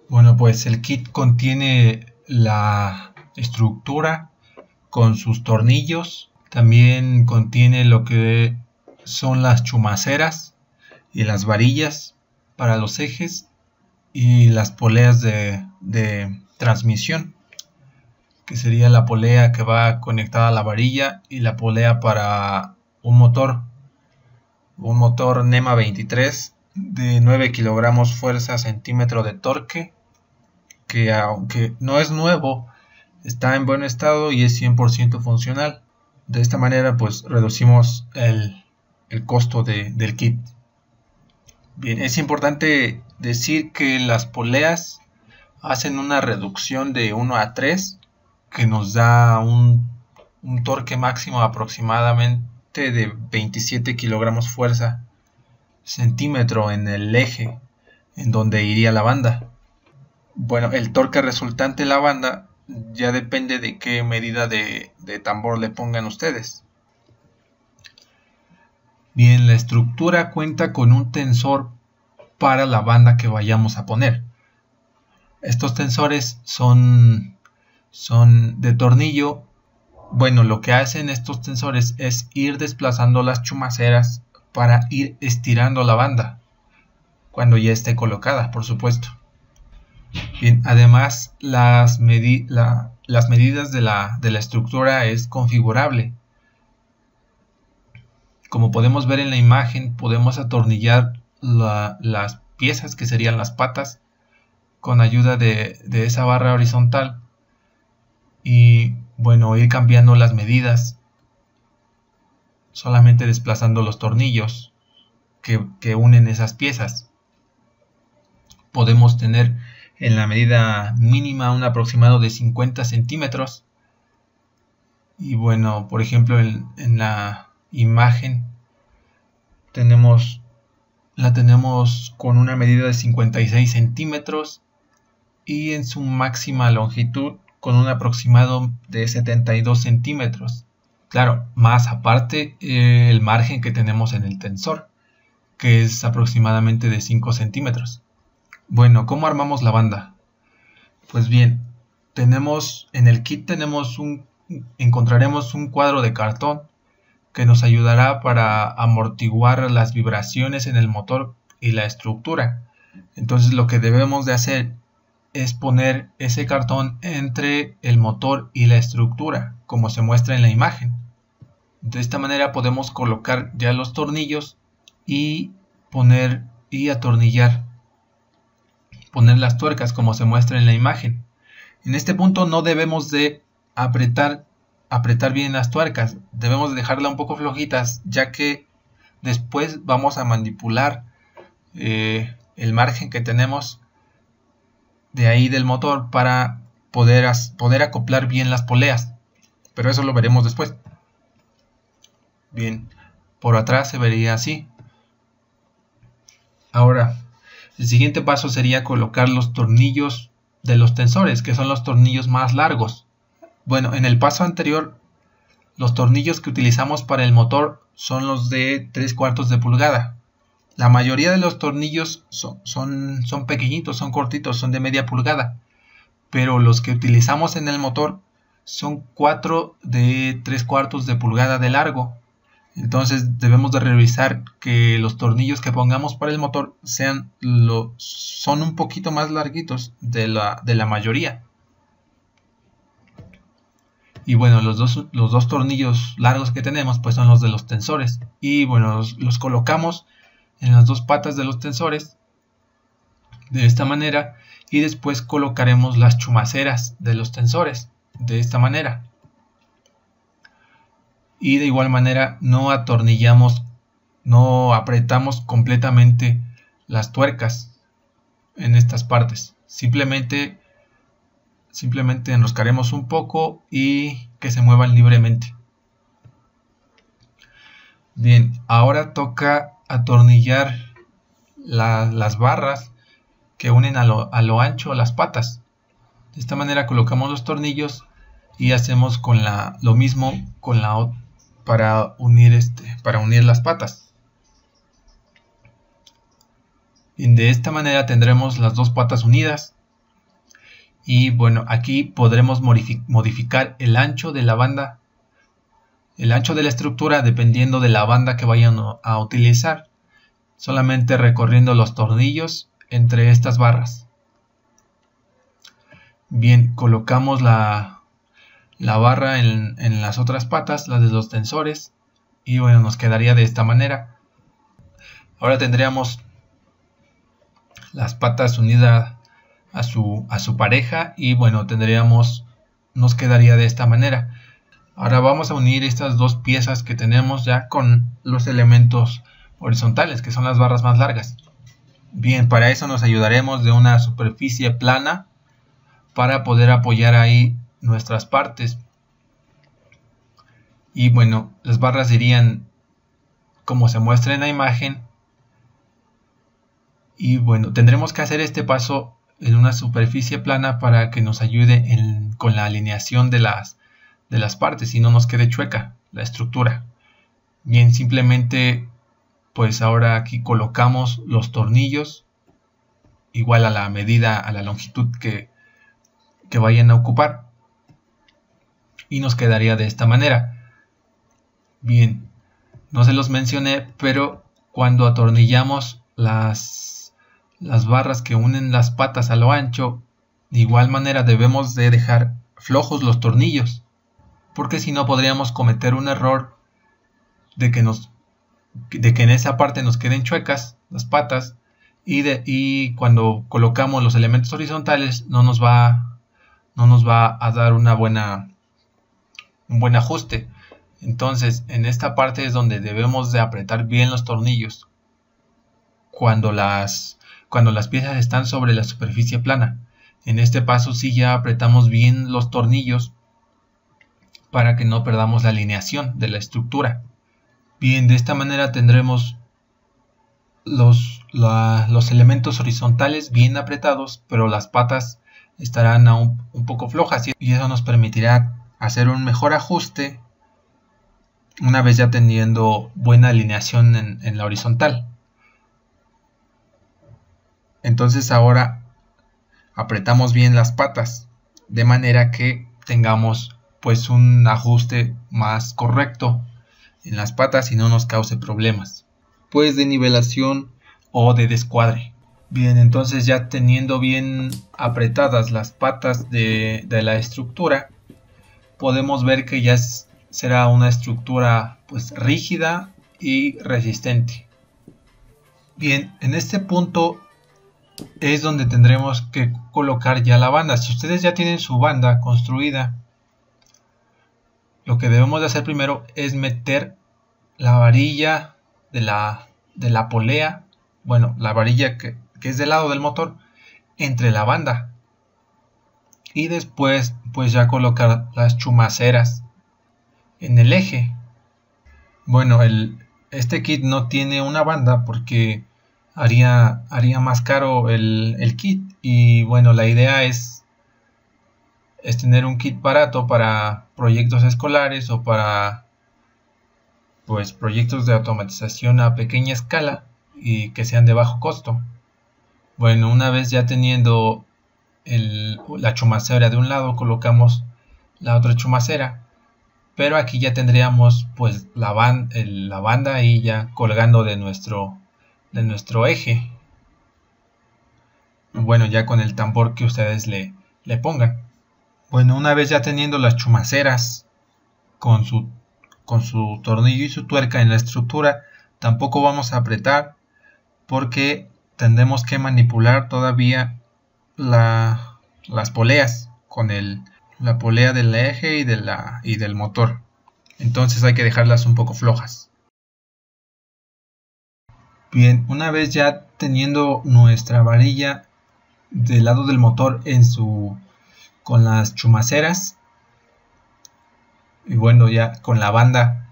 Bueno, pues el kit contiene la estructura con sus tornillos. También contiene lo que son las chumaceras y las varillas para los ejes y las poleas de transmisión, que sería la polea que va conectada a la varilla y la polea para un motor NEMA 23 de 9 kilogramos fuerza centímetro de torque, que aunque no es nuevo, está en buen estado y es 100% funcional. De esta manera pues reducimos el costo del kit. Bien, es importante decir que las poleas hacen una reducción de 1 a 3 que nos da un torque máximo aproximadamente de 27 kilogramos fuerza centímetro en el eje en donde iría la banda. Bueno, el torque resultante en la banda ya depende de qué medida de tambor le pongan ustedes. Bien, la estructura cuenta con un tensor para la banda que vayamos a poner. Estos tensores son de tornillo. Bueno, lo que hacen estos tensores es ir desplazando las chumaceras para ir estirando la banda cuando ya esté colocada, por supuesto. Bien, además las medidas de la estructura es configurable. Como podemos ver en la imagen, podemos atornillar las piezas que serían las patas con ayuda de esa barra horizontal y bueno, ir cambiando las medidas solamente desplazando los tornillos que unen esas piezas. Podemos tener en la medida mínima un aproximado de 50 centímetros y bueno, por ejemplo en la imagen la tenemos con una medida de 56 centímetros y en su máxima longitud con un aproximado de 72 centímetros. Claro, más aparte el margen que tenemos en el tensor, que es aproximadamente de 5 centímetros. Bueno, ¿cómo armamos la banda? Pues bien, en el kit encontraremos un cuadro de cartón que nos ayudará para amortiguar las vibraciones en el motor y la estructura. Entonces lo que debemos de hacer es poner ese cartón entre el motor y la estructura, como se muestra en la imagen. De esta manera podemos colocar ya los tornillos y poner las tuercas como se muestra en la imagen. En este punto no debemos de apretar bien las tuercas, debemos dejarlas un poco flojitas, ya que después vamos a manipular el margen que tenemos de ahí del motor para poder acoplar bien las poleas, pero eso lo veremos después. Bien, por atrás se vería así. Ahora, el siguiente paso sería colocar los tornillos de los tensores, que son los tornillos más largos. Bueno, en el paso anterior, los tornillos que utilizamos para el motor son los de 3/4 de pulgada. La mayoría de los tornillos son pequeñitos, son cortitos, son de media pulgada. Pero los que utilizamos en el motor son 4 de 3/4 de pulgada de largo. Entonces debemos de revisar que los tornillos que pongamos para el motor son un poquito más larguitos de la mayoría. Y bueno, los dos tornillos largos que tenemos pues son los de los tensores. Y bueno, los colocamos en las dos patas de los tensores de esta manera. Y después colocaremos las chumaceras de los tensores de esta manera. Y de igual manera no apretamos completamente las tuercas en estas partes. Simplemente enroscaremos un poco y que se muevan libremente. Bien, ahora toca atornillar las barras que unen a lo ancho las patas. De esta manera colocamos los tornillos y hacemos lo mismo con para unir las patas. Y de esta manera tendremos las dos patas unidas Y bueno, aquí podremos modificar el ancho de la banda, el ancho de la estructura, dependiendo de la banda que vayan a utilizar, solamente recorriendo los tornillos entre estas barras. Bien, colocamos la barra en las otras patas, las de los tensores, y bueno, nos quedaría de esta manera. Ahora tendríamos las patas unidas a su pareja, y bueno, nos quedaría de esta manera. Ahora vamos a unir estas dos piezas que tenemos ya con los elementos horizontales, que son las barras más largas. Bien, para eso nos ayudaremos de una superficie plana para poder apoyar ahí nuestras partes. Y bueno, las barras irían como se muestra en la imagen. Y bueno, tendremos que hacer este paso en una superficie plana para que nos ayude con la alineación de las partes y no nos quede chueca la estructura. Bien, simplemente pues ahora aquí colocamos los tornillos igual a la medida, a la longitud que vayan a ocupar, y nos quedaría de esta manera. Bien, no se los mencioné, pero cuando atornillamos las barras que unen las patas a lo ancho, de igual manera debemos de dejar flojos los tornillos, porque si no podríamos cometer un error de que en esa parte nos queden chuecas las patas, y cuando colocamos los elementos horizontales no nos va a dar un buen ajuste. Entonces en esta parte es donde debemos de apretar bien los tornillos cuando las piezas están sobre la superficie plana. En este paso sí ya apretamos bien los tornillos para que no perdamos la alineación de la estructura. Bien, de esta manera tendremos los elementos horizontales bien apretados, pero las patas estarán aún un poco flojas, y eso nos permitirá hacer un mejor ajuste una vez ya teniendo buena alineación en la horizontal. Entonces ahora apretamos bien las patas de manera que tengamos pues un ajuste más correcto en las patas y no nos cause problemas pues de nivelación o de descuadre. Bien, entonces ya teniendo bien apretadas las patas de la estructura, podemos ver que ya será una estructura pues rígida y resistente. Bien, en este punto es donde tendremos que colocar ya la banda. Si ustedes ya tienen su banda construida, lo que debemos de hacer primero es meter la varilla de la polea, bueno, la varilla que es del lado del motor, entre la banda, y después pues ya colocar las chumaceras en el eje. Bueno, este kit no tiene una banda porque haría más caro el kit, y bueno, la idea es tener un kit barato para proyectos escolares o para pues proyectos de automatización a pequeña escala y que sean de bajo costo. Bueno, una vez ya teniendo la chumacera de un lado, colocamos la otra chumacera, pero aquí ya tendríamos pues la banda ahí ya colgando de nuestro eje. Bueno, ya con el tambor que ustedes le pongan. Bueno, una vez ya teniendo las chumaceras con su tornillo y su tuerca en la estructura, tampoco vamos a apretar porque tendremos que manipular todavía las poleas con la polea del eje y del motor. Entonces hay que dejarlas un poco flojas. Bien, una vez ya teniendo nuestra varilla del lado del motor con las chumaceras, y bueno, ya con la banda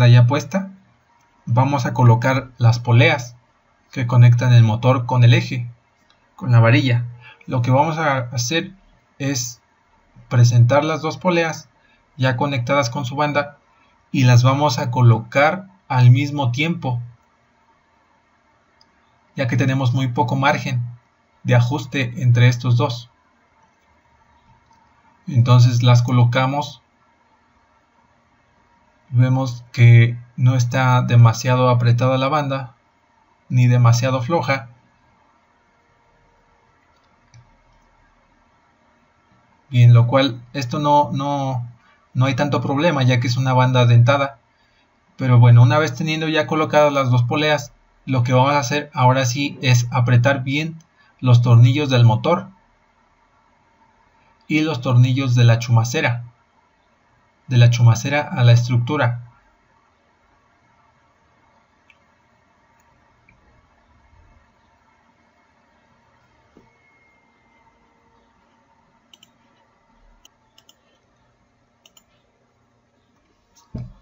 ya puesta, vamos a colocar las poleas que conectan el motor con el eje, con la varilla. Lo que vamos a hacer es presentar las dos poleas ya conectadas con su banda y las vamos a colocar al mismo tiempo, ya que tenemos muy poco margen. de ajuste entre estos dos. Entonces las colocamos, vemos que no está demasiado apretada la banda ni demasiado floja. Bien, lo cual esto no hay tanto problema, ya que es una banda dentada. Pero bueno, una vez teniendo ya colocadas las dos poleas, lo que vamos a hacer ahora sí es apretar bien los tornillos del motor y los tornillos de la chumacera a la estructura.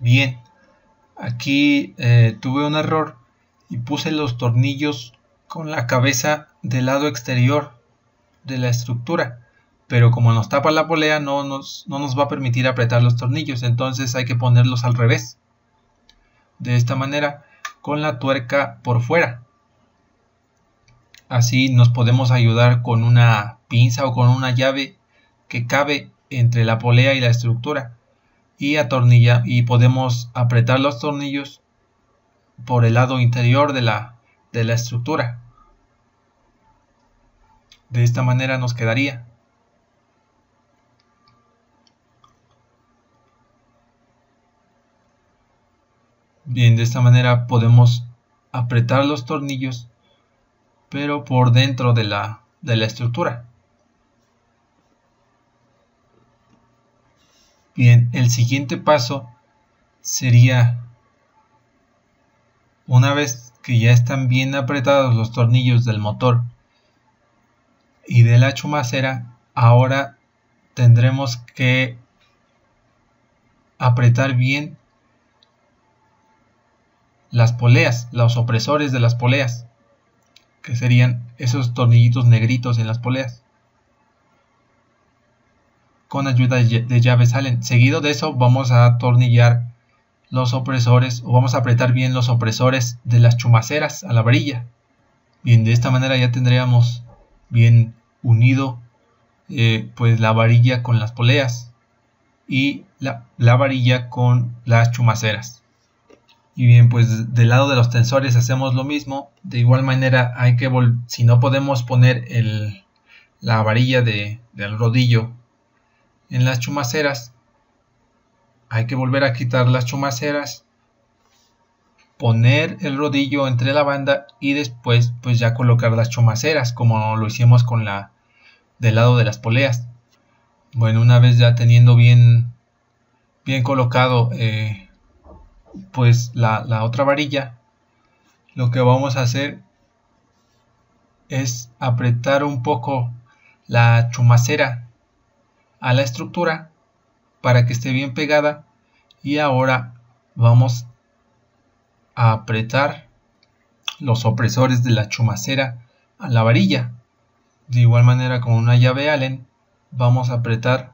Bien, aquí tuve un error y puse los tornillos con la cabeza del lado exterior de la estructura, pero como nos tapa la polea no nos va a permitir apretar los tornillos, entonces hay que ponerlos al revés, de esta manera, con la tuerca por fuera. Así nos podemos ayudar con una pinza o con una llave que cabe entre la polea y la estructura y podemos apretar los tornillos por el lado interior de la estructura. De esta manera nos quedaría. Bien, de esta manera podemos apretar los tornillos, pero por dentro de la estructura. Bien, el siguiente paso sería, una vez que ya están bien apretados los tornillos del motor y de la chumacera, ahora tendremos que apretar bien las poleas, los opresores de las poleas, que serían esos tornillitos negritos en las poleas. Con ayuda de llaves Allen. Seguido de eso vamos a atornillar los opresores, o vamos a apretar bien los opresores de las chumaceras a la varilla. Bien, de esta manera ya tendríamos bien unido pues la varilla con las poleas y la varilla con las chumaceras. Y bien, pues del lado de los tensores hacemos lo mismo. De igual manera hay que si no podemos poner la varilla del rodillo en las chumaceras, hay que volver a quitar las chumaceras, poner el rodillo entre la banda y después pues ya colocar las chumaceras como lo hicimos con del lado de las poleas. Bueno, una vez ya teniendo bien colocado pues la otra varilla, lo que vamos a hacer es apretar un poco la chumacera a la estructura para que esté bien pegada, y ahora vamos a apretar los opresores de la chumacera a la varilla. De igual manera, con una llave Allen vamos a apretar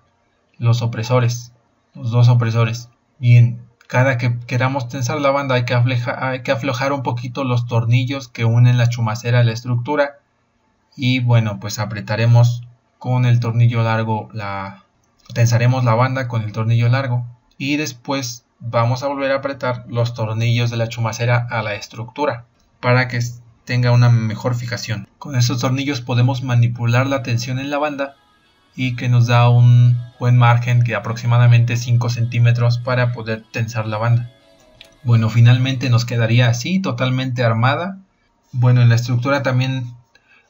los opresores, los dos opresores. Bien, cada que queramos tensar la banda hay que aflojar un poquito los tornillos que unen la chumacera a la estructura, y bueno, pues apretaremos con el tornillo largo, tensaremos la banda con el tornillo largo, y después vamos a volver a apretar los tornillos de la chumacera a la estructura para que tenga una mejor fijación. Con estos tornillos podemos manipular la tensión en la banda y que nos da un buen margen de aproximadamente 5 centímetros para poder tensar la banda. Bueno, finalmente nos quedaría así, totalmente armada. Bueno, en la estructura también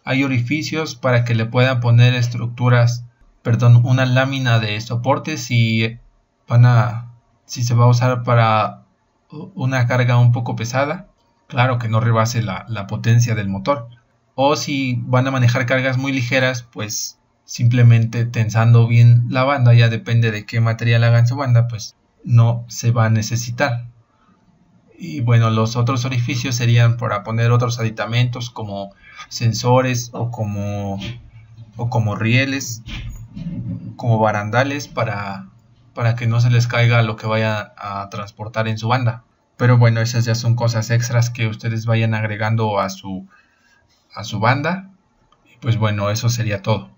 hay orificios para que le puedan poner una lámina de soporte si se va a usar para una carga un poco pesada. Claro, que no rebase la potencia del motor. O si van a manejar cargas muy ligeras, pues simplemente tensando bien la banda, ya depende de qué material hagan su banda, pues no se va a necesitar. Y bueno, los otros orificios serían para poner otros aditamentos como sensores o como rieles, como barandales para que no se les caiga lo que vayan a transportar en su banda. Pero bueno, esas ya son cosas extras que ustedes vayan agregando a su banda. Pues bueno, eso sería todo.